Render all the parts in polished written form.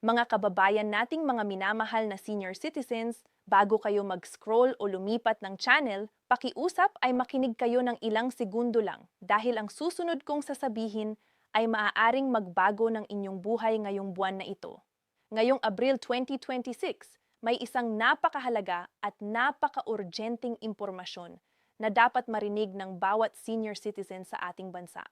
Mga kababayan nating mga minamahal na senior citizens, bago kayo mag-scroll o lumipat ng channel, pakiusap ay makinig kayo ng ilang segundo lang dahil ang susunod kong sasabihin ay maaaring magbago ng inyong buhay ngayong buwan na ito. Ngayong Abril 2026, may isang napakahalaga at napaka-urgenteng impormasyon na dapat marinig ng bawat senior citizen sa ating bansa.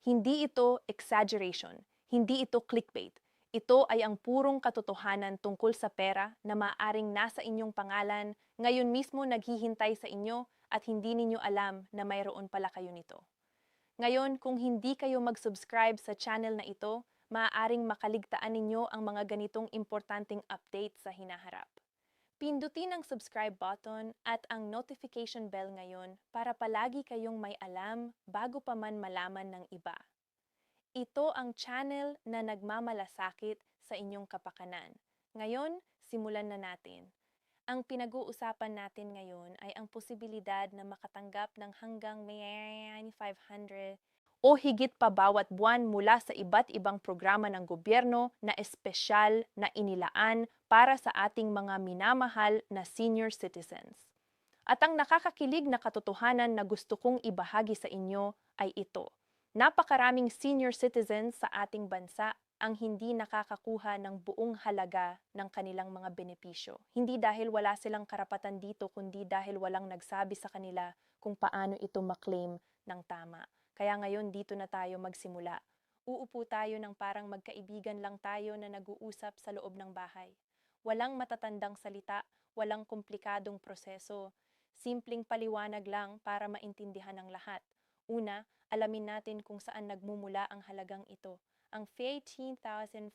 Hindi ito exaggeration, hindi ito clickbait. Ito ay ang purong katotohanan tungkol sa pera na maaaring nasa inyong pangalan, ngayon mismo naghihintay sa inyo at hindi ninyo alam na mayroon pala kayo nito. Ngayon, kung hindi kayo mag-subscribe sa channel na ito, maaaring makaligtaan ninyo ang mga ganitong importanteng update sa hinaharap. Pindutin ang subscribe button at ang notification bell ngayon para palagi kayong may alam bago pa man malaman ng iba. Ito ang channel na nagmamalasakit sa inyong kapakanan. Ngayon, simulan na natin. Ang pinag-uusapan natin ngayon ay ang posibilidad na makatanggap ng hanggang 500 o higit pa bawat buwan mula sa iba't ibang programa ng gobyerno na espesyal na inilaan para sa ating mga minamahal na senior citizens. At ang nakakakilig na katotohanan na gusto kong ibahagi sa inyo ay ito. Napakaraming senior citizens sa ating bansa ang hindi nakakakuha ng buong halaga ng kanilang mga benepisyo. Hindi dahil wala silang karapatan dito, kundi dahil walang nagsabi sa kanila kung paano ito maklaim ng tama. Kaya ngayon dito na tayo magsimula. Uupo tayo ng parang magkaibigan lang tayo na nag-uusap sa loob ng bahay. Walang matatandang salita, walang komplikadong proseso. Simpleng paliwanag lang para maintindihan ng lahat. Una, alamin natin kung saan nagmumula ang halagang ito. Ang 18,500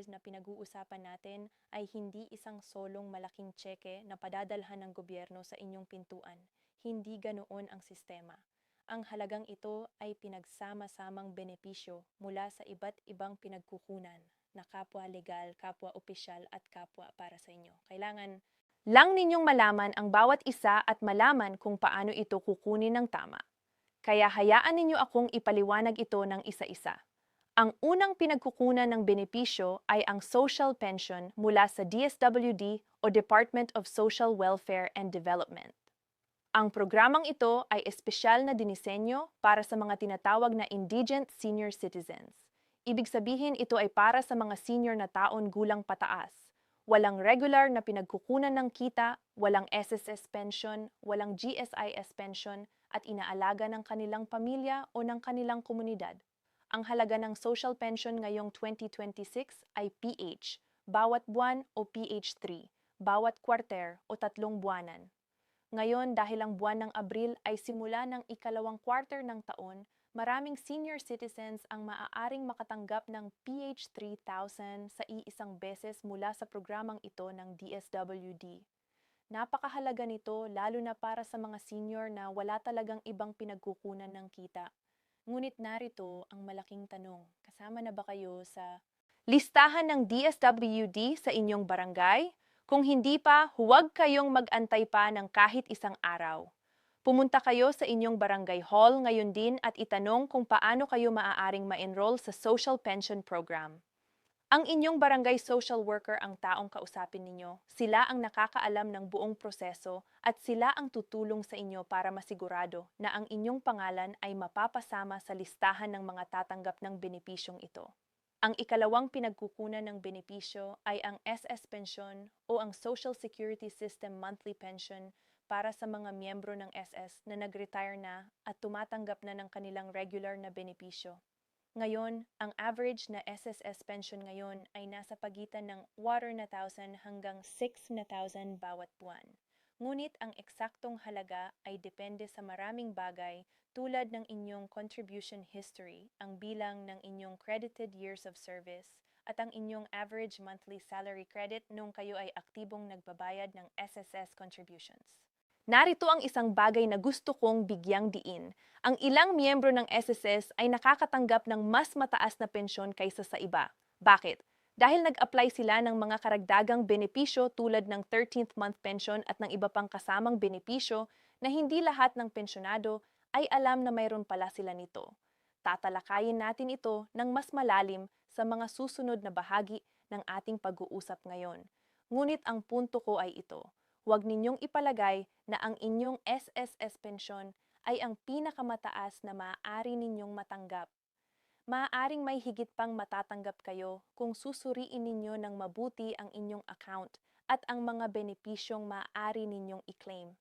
na pinag-uusapan natin ay hindi isang solong malaking tseke na padadalhan ng gobyerno sa inyong pintuan. Hindi ganoon ang sistema. Ang halagang ito ay pinagsama-samang benepisyo mula sa iba't ibang pinagkukunan na kapwa legal, kapwa opisyal at kapwa para sa inyo. Kailangan lang ninyong malaman ang bawat isa at malaman kung paano ito kukunin ng tama. Kaya hayaan ninyo akong ipaliwanag ito ng isa-isa. Ang unang pinagkukunan ng benepisyo ay ang social pension mula sa DSWD o Department of Social Welfare and Development. Ang programang ito ay espesyal na dinisenyo para sa mga tinatawag na indigent senior citizens. Ibig sabihin ito ay para sa mga senior na taon gulang pataas. Walang regular na pinagkukunan ng kita, walang SSS pension, walang GSIS pension, at inaalaga ng kanilang pamilya o ng kanilang komunidad. Ang halaga ng social pension ngayong 2026 ay PH, bawat buwan o PH3, bawat kwarter o 3 buwanan. Ngayon, dahil ang buwan ng Abril ay simula ng ikalawang quarter ng taon, maraming senior citizens ang maaaring makatanggap ng PH 3,000 sa iisang beses mula sa programang ito ng DSWD. Napakahalaga nito lalo na para sa mga senior na wala talagang ibang pinagkukunan ng kita. Ngunit narito ang malaking tanong, kasama na ba kayo sa listahan ng DSWD sa inyong barangay? Kung hindi pa, huwag kayong mag-antay pa ng kahit isang araw. Pumunta kayo sa inyong barangay hall ngayon din at itanong kung paano kayo maaaring ma-enroll sa social pension program. Ang inyong barangay social worker ang taong kausapin ninyo. Sila ang nakakaalam ng buong proseso at sila ang tutulong sa inyo para masigurado na ang inyong pangalan ay mapapasama sa listahan ng mga tatanggap ng benepisyong ito. Ang ikalawang pinagkukunan ng benepisyo ay ang SS Pension o ang Social Security System Monthly Pension para sa mga miyembro ng SS na nag-retire na at tumatanggap na ng kanilang regular na benepisyo. Ngayon, ang average na SSS pension ngayon ay nasa pagitan ng 4,000 hanggang 6,000 bawat buwan. Ngunit ang eksaktong halaga ay depende sa maraming bagay tulad ng inyong contribution history, ang bilang ng inyong credited years of service, at ang inyong average monthly salary credit nung kayo ay aktibong nagbabayad ng SSS contributions. Narito ang isang bagay na gusto kong bigyang diin. Ang ilang miyembro ng SSS ay nakakatanggap ng mas mataas na pensyon kaysa sa iba. Bakit? Dahil nag-apply sila ng mga karagdagang benepisyo tulad ng 13th month pension at ng iba pang kasamang benepisyo na hindi lahat ng pensyonado ay alam na mayroon pala sila nito. Tatalakayin natin ito ng mas malalim sa mga susunod na bahagi ng ating pag-uusap ngayon. Ngunit ang punto ko ay ito, huwag ninyong ipalagay na ang inyong SSS pensyon ay ang pinakamataas na maaari ninyong matanggap. Maaaring may higit pang matatanggap kayo kung susuriin ninyo ng mabuti ang inyong account at ang mga benepisyong maaari ninyong i-claim.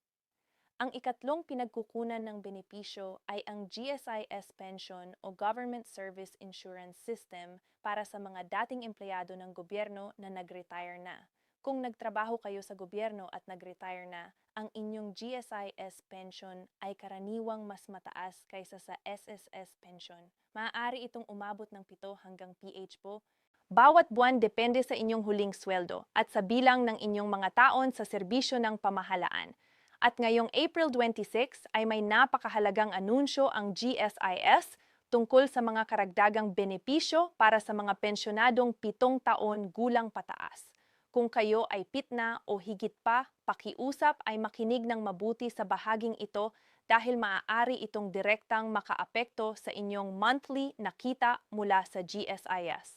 Ang ikatlong pinagkukunan ng benepisyo ay ang GSIS Pension o Government Service Insurance System para sa mga dating empleyado ng gobyerno na nag-retire na. Kung nagtrabaho kayo sa gobyerno at nag-retire na, ang inyong GSIS pension ay karaniwang mas mataas kaysa sa SSS pension. Maaari itong umabot ng 7 hanggang PH po. Bawat buwan depende sa inyong huling sweldo at sa bilang ng inyong mga taon sa serbisyo ng pamahalaan. At ngayong April 26 ay may napakahalagang anunsyo ang GSIS tungkol sa mga karagdagang benepisyo para sa mga pensyonadong 7 taon gulang pataas. Kung kayo ay pitna o higit pa, pakiusap ay makinig ng mabuti sa bahaging ito dahil maaari itong direktang makaapekto sa inyong monthly na kita mula sa GSIS.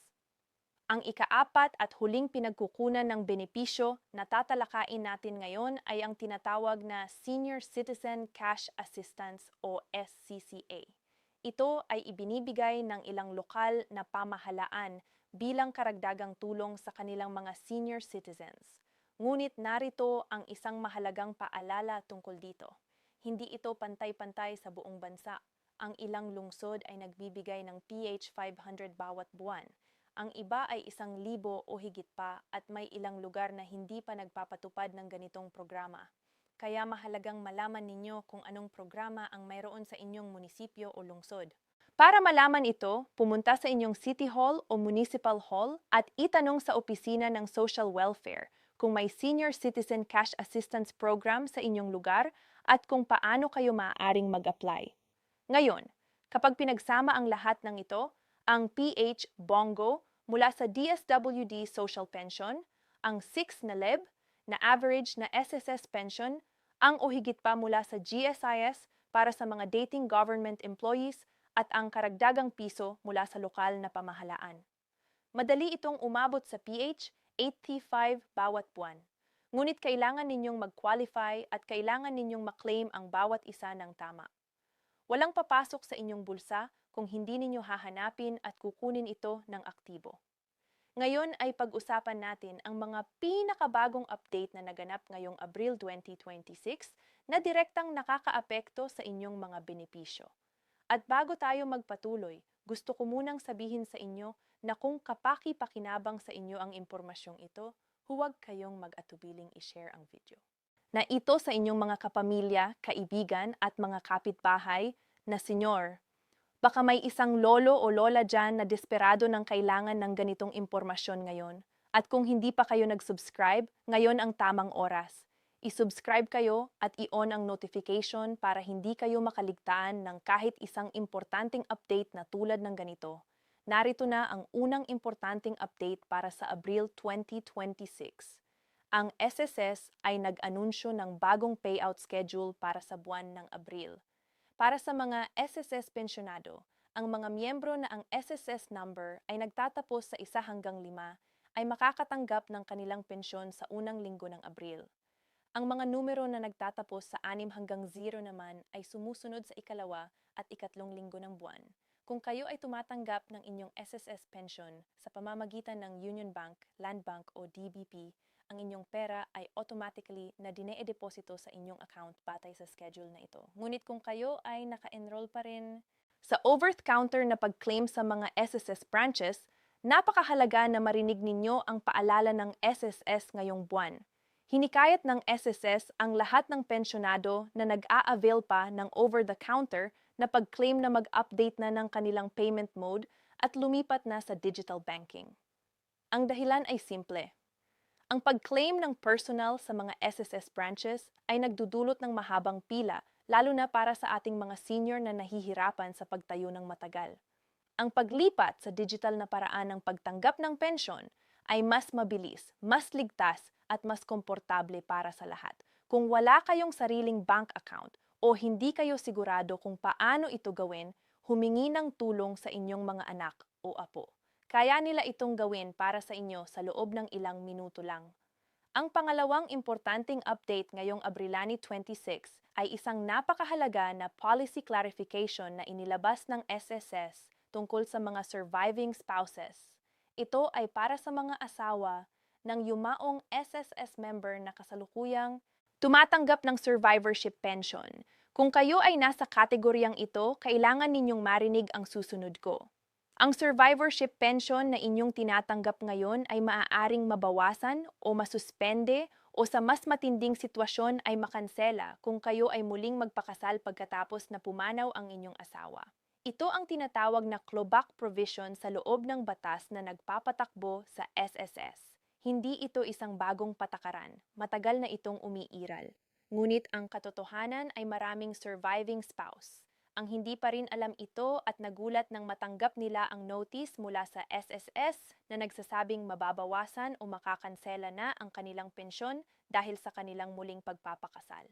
Ang ika-4 at huling pinagkukunan ng benepisyo na tatalakayin natin ngayon ay ang tinatawag na Senior Citizen Cash Assistance o SCCA. Ito ay ibinibigay ng ilang lokal na pamahalaan bilang karagdagang tulong sa kanilang mga senior citizens. Ngunit narito ang isang mahalagang paalala tungkol dito. Hindi ito pantay-pantay sa buong bansa. Ang ilang lungsod ay nagbibigay ng PH 500 bawat buwan. Ang iba ay 1,000 o higit pa at may ilang lugar na hindi pa nagpapatupad ng ganitong programa. Kaya mahalagang malaman ninyo kung anong programa ang mayroon sa inyong munisipyo o lungsod. Para malaman ito, pumunta sa inyong City Hall o Municipal Hall at itanong sa opisina ng Social Welfare kung may Senior Citizen Cash Assistance Program sa inyong lugar at kung paano kayo maaaring mag-apply. Ngayon, kapag pinagsama ang lahat ng ito, ang PH Bongo mula sa DSWD Social Pension, ang 6 na LEB na average na SSS pension, ang o higit pa mula sa GSIS para sa mga dating government employees at ang karagdagang piso mula sa lokal na pamahalaan. Madali itong umabot sa PH 85 bawat buwan. Ngunit kailangan ninyong mag-qualify at kailangan ninyong maklaim ang bawat isa ng tama. Walang papasok sa inyong bulsa kung hindi ninyo hahanapin at kukunin ito ng aktibo. Ngayon ay pag-usapan natin ang mga pinakabagong update na naganap ngayong Abril 2026 na direktang nakakaapekto sa inyong mga benepisyo. At bago tayo magpatuloy, gusto ko munang sabihin sa inyo na kung kapaki-pakinabang sa inyo ang impormasyong ito, huwag kayong mag-atubiling i-share ang video. Na ito sa inyong mga kapamilya, kaibigan at mga kapitbahay na senyor. Baka may isang lolo o lola dyan na desperado ng kailangan ng ganitong impormasyon ngayon. At kung hindi pa kayo nag-subscribe, ngayon ang tamang oras. I-subscribe kayo at i-on ang notification para hindi kayo makaligtaan ng kahit isang importanteng update na tulad ng ganito. Narito na ang unang importanteng update para sa Abril 2026. Ang SSS ay nag-anunsyo ng bagong payout schedule para sa buwan ng Abril. Para sa mga SSS pensyonado, ang mga miyembro na ang SSS number ay nagtatapos sa 1 hanggang 5 ay makakatanggap ng kanilang pensyon sa unang linggo ng Abril. Ang mga numero na nagtatapos sa 6 hanggang 0 naman ay sumusunod sa ikalawa at ikatlong linggo ng buwan. Kung kayo ay tumatanggap ng inyong SSS pension sa pamamagitan ng Union Bank, Land Bank o DBP, ang inyong pera ay automatically na dine-deposito sa inyong account batay sa schedule na ito. Ngunit kung kayo ay naka-enroll pa rin sa over-the-counter na pag-claim sa mga SSS branches, napakahalaga na marinig ninyo ang paalala ng SSS ngayong buwan. Hinikayat ng SSS ang lahat ng pensyonado na nag-a-avail pa ng over-the-counter na pag-claim na mag-update na ng kanilang payment mode at lumipat na sa digital banking. Ang dahilan ay simple. Ang pag-claim ng personal sa mga SSS branches ay nagdudulot ng mahabang pila, lalo na para sa ating mga senior na nahihirapan sa pagtayo ng matagal. Ang paglipat sa digital na paraan ng pagtanggap ng pensyon ay mas mabilis, mas ligtas at mas komportable para sa lahat. Kung wala kayong sariling bank account o hindi kayo sigurado kung paano ito gawin, humingi ng tulong sa inyong mga anak o apo. Kaya nila itong gawin para sa inyo sa loob ng ilang minuto lang. Ang pangalawang importanteng update ngayong Abrilani 26 ay isang napakahalaga na policy clarification na inilabas ng SSS tungkol sa mga surviving spouses. Ito ay para sa mga asawa ng yumaong SSS member na kasalukuyang tumatanggap ng survivorship pension. Kung kayo ay nasa kategoryang ito, kailangan ninyong marinig ang susunod ko. Ang survivorship pension na inyong tinatanggap ngayon ay maaaring mabawasan o masuspende o sa mas matinding sitwasyon ay makansela kung kayo ay muling magpakasal pagkatapos na pumanaw ang inyong asawa. Ito ang tinatawag na clawback provision sa loob ng batas na nagpapatakbo sa SSS. Hindi ito isang bagong patakaran, matagal na itong umiiral. Ngunit ang katotohanan ay maraming surviving spouse ang hindi pa rin alam ito at nagulat nang matanggap nila ang notice mula sa SSS na nagsasabing mababawasan o makakansela na ang kanilang pensyon dahil sa kanilang muling pagpapakasal.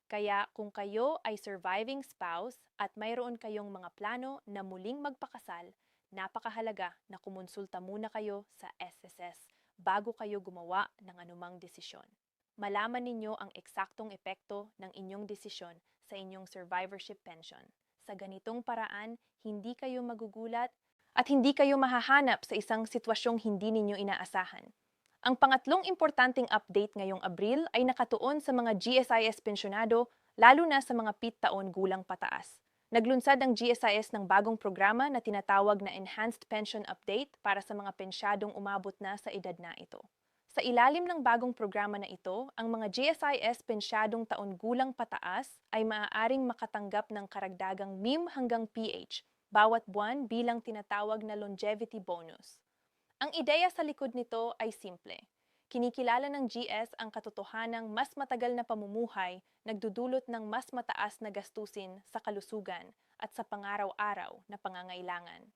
Kaya kung kayo ay surviving spouse at mayroon kayong mga plano na muling magpakasal, napakahalaga na kumonsulta muna kayo sa SSS bago kayo gumawa ng anumang desisyon. Malaman ninyo ang eksaktong epekto ng inyong desisyon sa inyong survivorship pension. Sa ganitong paraan, hindi kayo magugulat at hindi kayo mahahanap sa isang sitwasyong hindi ninyo inaasahan. Ang pangatlong importanteng update ngayong Abril ay nakatuon sa mga GSIS pensyonado, lalo na sa mga taon gulang pataas. Naglunsad ang GSIS ng bagong programa na tinatawag na Enhanced Pension Update para sa mga pensyadong umabot na sa edad na ito. Sa ilalim ng bagong programa na ito, ang mga GSIS pensyadong taon gulang pataas ay maaaring makatanggap ng karagdagang MIM hanggang PH bawat buwan bilang tinatawag na longevity bonus. Ang ideya sa likod nito ay simple. Kinikilala ng GS ang katotohanang mas matagal na pamumuhay nagdudulot ng mas mataas na gastusin sa kalusugan at sa pangaraw-araw na pangangailangan.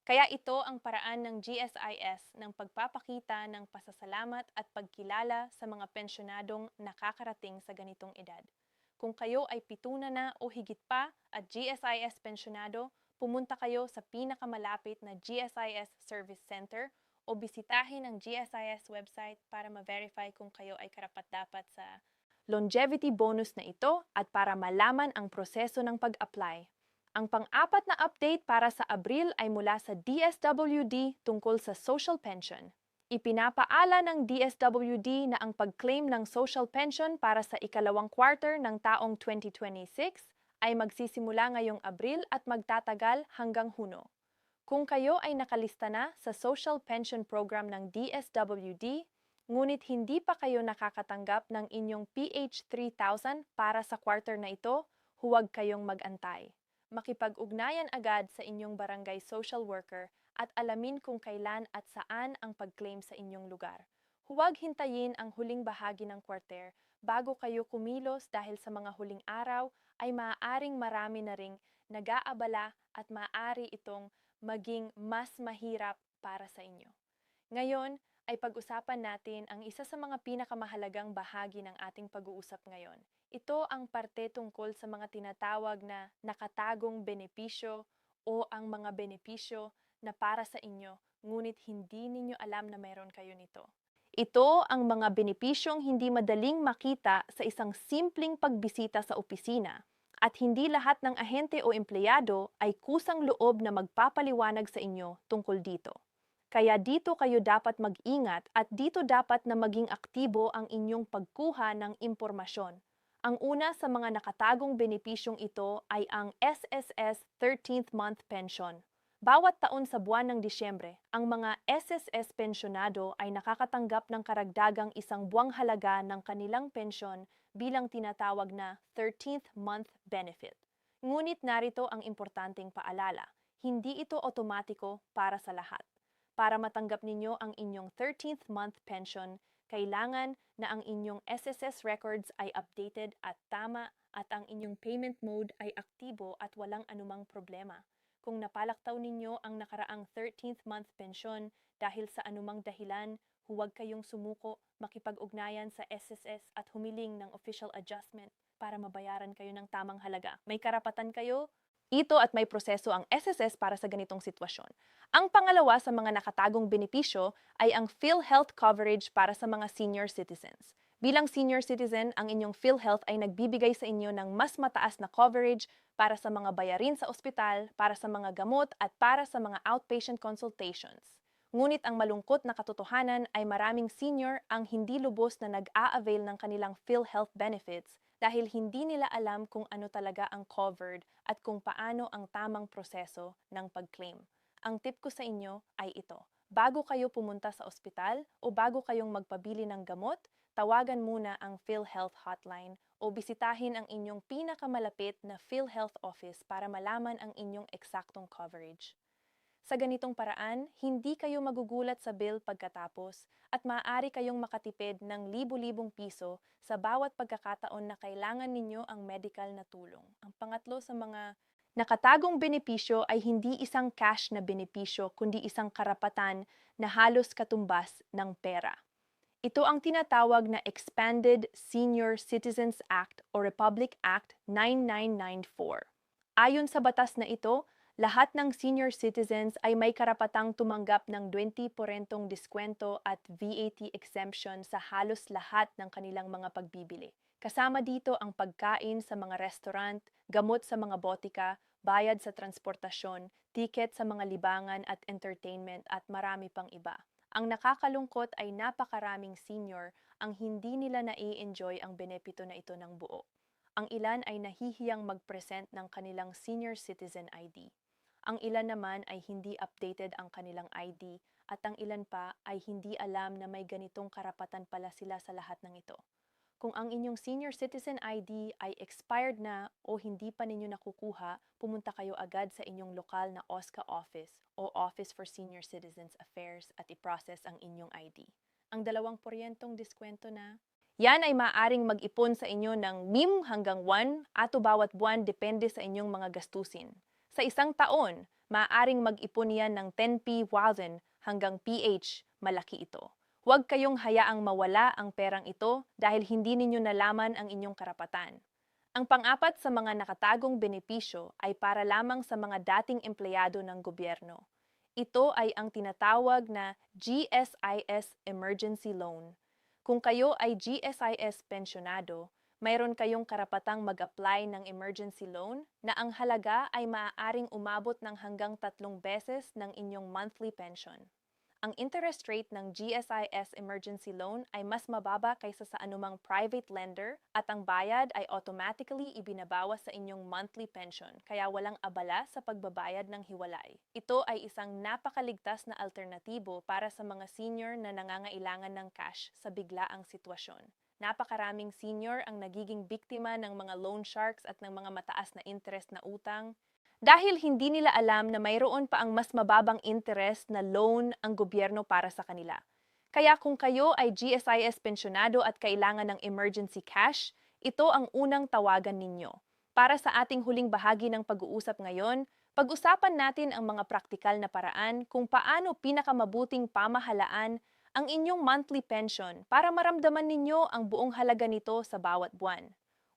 Kaya ito ang paraan ng GSIS ng pagpapakita ng pasasalamat at pagkilala sa mga pensyonadong nakakarating sa ganitong edad. Kung kayo ay pituna na o higit pa at GSIS pensyonado, pumunta kayo sa pinakamalapit na GSIS Service Center o bisitahin ang GSIS website para ma-verify kung kayo ay karapat-dapat sa longevity bonus na ito at para malaman ang proseso ng pag-apply. Ang pang-apat na update para sa Abril ay mula sa DSWD tungkol sa social pension. Ipinapaala ng DSWD na ang pag-claim ng social pension para sa ikalawang quarter ng taong 2026 ay magsisimula ngayong Abril at magtatagal hanggang Huno. Kung kayo ay nakalista na sa social pension program ng DSWD, ngunit hindi pa kayo nakakatanggap ng inyong PH 3000 para sa quarter na ito, huwag kayong mag-antay. Makipag-ugnayan agad sa inyong barangay social worker at alamin kung kailan at saan ang pag-claim sa inyong lugar. Huwag hintayin ang huling bahagi ng quarter bago kayo kumilos dahil sa mga huling araw ay maaaring marami na ring nag-aabala at maaari itong maging mas mahirap para sa inyo. Ngayon ay pag-usapan natin ang isa sa mga pinakamahalagang bahagi ng ating pag-uusap ngayon. Ito ang parte tungkol sa mga tinatawag na nakatagong benepisyo o ang mga benepisyo na para sa inyo, ngunit hindi ninyo alam na meron kayo nito. Ito ang mga benepisyong hindi madaling makita sa isang simpleng pagbisita sa opisina at hindi lahat ng ahente o empleyado ay kusang loob na magpapaliwanag sa inyo tungkol dito. Kaya dito kayo dapat mag-ingat at dito dapat na maging aktibo ang inyong pagkuha ng impormasyon. Ang una sa mga nakatagong benepisyong ito ay ang SSS 13th Month Pension. Bawat taon sa buwan ng Disyembre, ang mga SSS pensyonado ay nakakatanggap ng karagdagang isang buwang halaga ng kanilang pensyon bilang tinatawag na 13th Month Benefit. Ngunit narito ang importanteng paalala, hindi ito otomatiko para sa lahat. Para matanggap ninyo ang inyong 13th month pension, kailangan na ang inyong SSS records ay updated at tama at ang inyong payment mode ay aktibo at walang anumang problema. Kung napalaktaw ninyo ang nakaraang 13th month pension dahil sa anumang dahilan, huwag kayong sumuko, makipag-ugnayan sa SSS at humiling ng official adjustment para mabayaran kayo ng tamang halaga. May karapatan kayo, ito at may proseso ang SSS para sa ganitong sitwasyon. Ang pangalawa sa mga nakatagong benepisyo ay ang PhilHealth coverage para sa mga senior citizens. Bilang senior citizen, ang inyong PhilHealth ay nagbibigay sa inyo ng mas mataas na coverage para sa mga bayarin sa ospital, para sa mga gamot at para sa mga outpatient consultations. Ngunit ang malungkot na katotohanan ay maraming senior ang hindi lubos na nag-a-avail ng kanilang PhilHealth benefits dahil hindi nila alam kung ano talaga ang covered at kung paano ang tamang proseso ng pag-claim. Ang tip ko sa inyo ay ito. Bago kayo pumunta sa ospital o bago kayong magpabili ng gamot, tawagan muna ang PhilHealth hotline o bisitahin ang inyong pinakamalapit na PhilHealth office para malaman ang inyong eksaktong coverage. Sa ganitong paraan, hindi kayo magugulat sa bill pagkatapos at maaari kayong makatipid ng libu-libong piso sa bawat pagkakataon na kailangan ninyo ang medical na tulong. Ang pangatlo sa mga nakatagong benepisyo ay hindi isang cash na benepisyo kundi isang karapatan na halos katumbas ng pera. Ito ang tinatawag na Expanded Senior Citizens Act o Republic Act 9994. Ayon sa batas na ito, lahat ng senior citizens ay may karapatang tumanggap ng 20% diskwento at VAT exemption sa halos lahat ng kanilang mga pagbibili. Kasama dito ang pagkain sa mga restaurant, gamot sa mga botika, bayad sa transportasyon, tiket sa mga libangan at entertainment at marami pang iba. Ang nakakalungkot ay napakaraming senior ang hindi nila nai-enjoy ang benepito na ito ng buo. Ang ilan ay nahihiyang mag-present ng kanilang senior citizen ID. Ang ilan naman ay hindi updated ang kanilang ID at ang ilan pa ay hindi alam na may ganitong karapatan pala sila sa lahat ng ito. Kung ang inyong senior citizen ID ay expired na o hindi pa ninyo nakukuha, pumunta kayo agad sa inyong lokal na OSCA office o Office for Senior Citizens Affairs at i-process ang inyong ID. Ang 2% diskwento na yan ay maaaring mag-ipon sa inyo ng MIM hanggang 1 ato bawat buwan depende sa inyong mga gastusin. Sa isang taon, maaaring mag-ipon yan ng 10,000 hanggang PH, malaki ito. Huwag kayong hayaang mawala ang perang ito dahil hindi ninyo nalaman ang inyong karapatan. Ang pang-apat sa mga nakatagong benepisyo ay para lamang sa mga dating empleyado ng gobyerno. Ito ay ang tinatawag na GSIS Emergency Loan. Kung kayo ay GSIS pensyonado, mayroon kayong karapatang mag-apply ng emergency loan na ang halaga ay maaaring umabot ng hanggang 3 beses ng inyong monthly pension. Ang interest rate ng GSIS emergency loan ay mas mababa kaysa sa anumang private lender at ang bayad ay automatically ibinabawas sa inyong monthly pension kaya walang abala sa pagbabayad ng hiwalay. Ito ay isang napakaligtas na alternatibo para sa mga senior na nangangailangan ng cash sa biglaang sitwasyon. Napakaraming senior ang nagiging biktima ng mga loan sharks at ng mga mataas na interest na utang dahil hindi nila alam na mayroon pa ang mas mababang interest na loan ang gobyerno para sa kanila. Kaya kung kayo ay GSIS pensyonado at kailangan ng emergency cash, ito ang unang tawagan ninyo. Para sa ating huling bahagi ng pag-uusap ngayon, pag-usapan natin ang mga praktikal na paraan kung paano pinakamabuting pamahalaan ang inyong monthly pension para maramdaman ninyo ang buong halaga nito sa bawat buwan.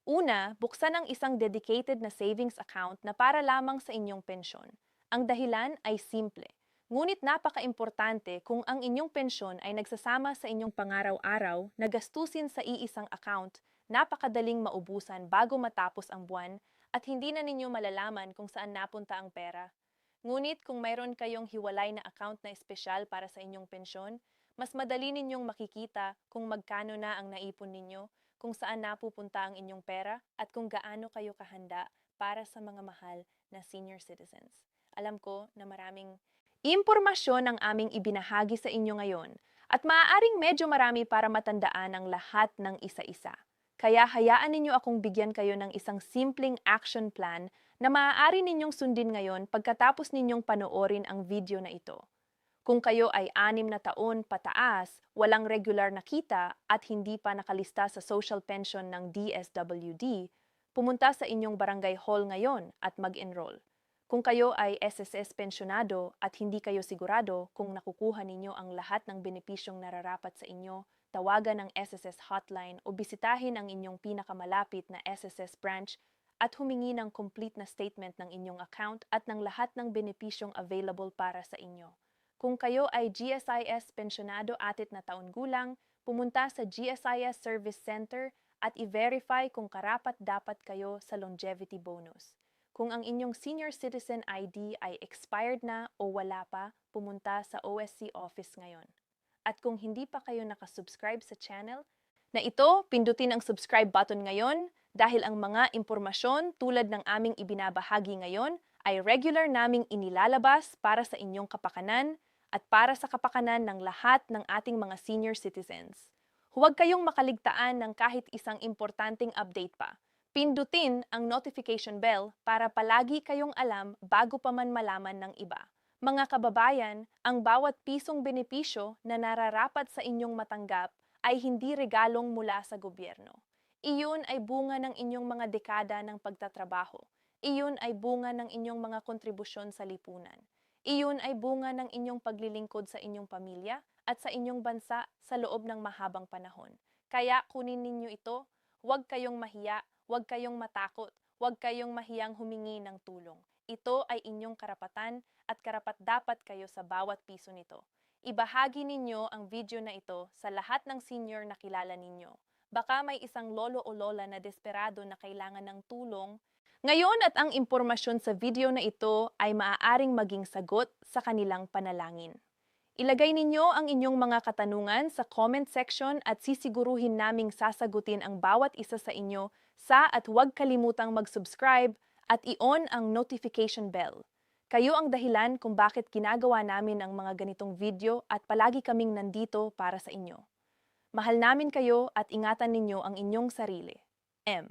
Una, buksan ang isang dedicated na savings account na para lamang sa inyong pensyon. Ang dahilan ay simple. Ngunit napaka-importante kung ang inyong pensyon ay nagsasama sa inyong pangaraw-araw na gastusin sa iisang account, napakadaling maubusan bago matapos ang buwan at hindi na ninyo malalaman kung saan napunta ang pera. Ngunit kung mayroon kayong hiwalay na account na espesyal para sa inyong pensyon, mas madali ninyong makikita kung magkano na ang naipon ninyo, kung saan napupunta ang inyong pera at kung gaano kayo kahanda para sa mga mahal na senior citizens. Alam ko na maraming impormasyon ang aming ibinahagi sa inyo ngayon at maaaring medyo marami para matandaan ang lahat ng isa-isa. Kaya hayaan ninyo akong bigyan kayo ng isang simpleng action plan na maaari ninyong sundin ngayon pagkatapos ninyong panoorin ang video na ito. Kung kayo ay 6 na taon pataas, walang regular na kita at hindi pa nakalista sa social pension ng DSWD, pumunta sa inyong barangay hall ngayon at mag-enroll. Kung kayo ay SSS pensyonado at hindi kayo sigurado kung nakukuha ninyo ang lahat ng benepisyong nararapat sa inyo, tawagan ang SSS hotline o bisitahin ang inyong pinakamalapit na SSS branch at humingi ng complete na statement ng inyong account at ng lahat ng benepisyong available para sa inyo. Kung kayo ay GSIS pensyonado atit na taon gulang, pumunta sa GSIS Service Center at i-verify kung karapat-dapat kayo sa longevity bonus. Kung ang inyong senior citizen ID ay expired na o wala pa, pumunta sa OSC office ngayon. At kung hindi pa kayo nakasubscribe sa channel na ito, pindutin ang subscribe button ngayon dahil ang mga impormasyon tulad ng aming ibinabahagi ngayon ay regular naming inilalabas para sa inyong kapakanan at para sa kapakanan ng lahat ng ating mga senior citizens. Huwag kayong makaligtaan ng kahit isang importanteng update pa. Pindutin ang notification bell para palagi kayong alam bago pa man malaman ng iba. Mga kababayan, ang bawat pisong benepisyo na nararapat sa inyong matanggap ay hindi regalong mula sa gobyerno. Iyon ay bunga ng inyong mga dekada ng pagtatrabaho. Iyon ay bunga ng inyong mga kontribusyon sa lipunan. Iyon ay bunga ng inyong paglilingkod sa inyong pamilya at sa inyong bansa sa loob ng mahabang panahon. Kaya kunin ninyo ito, huwag kayong mahiya, huwag kayong matakot, huwag kayong mahiyang humingi ng tulong. Ito ay inyong karapatan at karapat-dapat kayo sa bawat piso nito. Ibahagi ninyo ang video na ito sa lahat ng senior na kilala ninyo. Baka may isang lolo o lola na desperado na kailangan ng tulong. Ngayon at ang impormasyon sa video na ito ay maaaring maging sagot sa kanilang panalangin. Ilagay ninyo ang inyong mga katanungan sa comment section at sisiguruhin naming sasagutin ang bawat isa sa inyo at huwag kalimutang mag-subscribe at i-on ang notification bell. Kayo ang dahilan kung bakit ginagawa namin ang mga ganitong video at palagi kaming nandito para sa inyo. Mahal namin kayo at ingatan ninyo ang inyong sarili. M.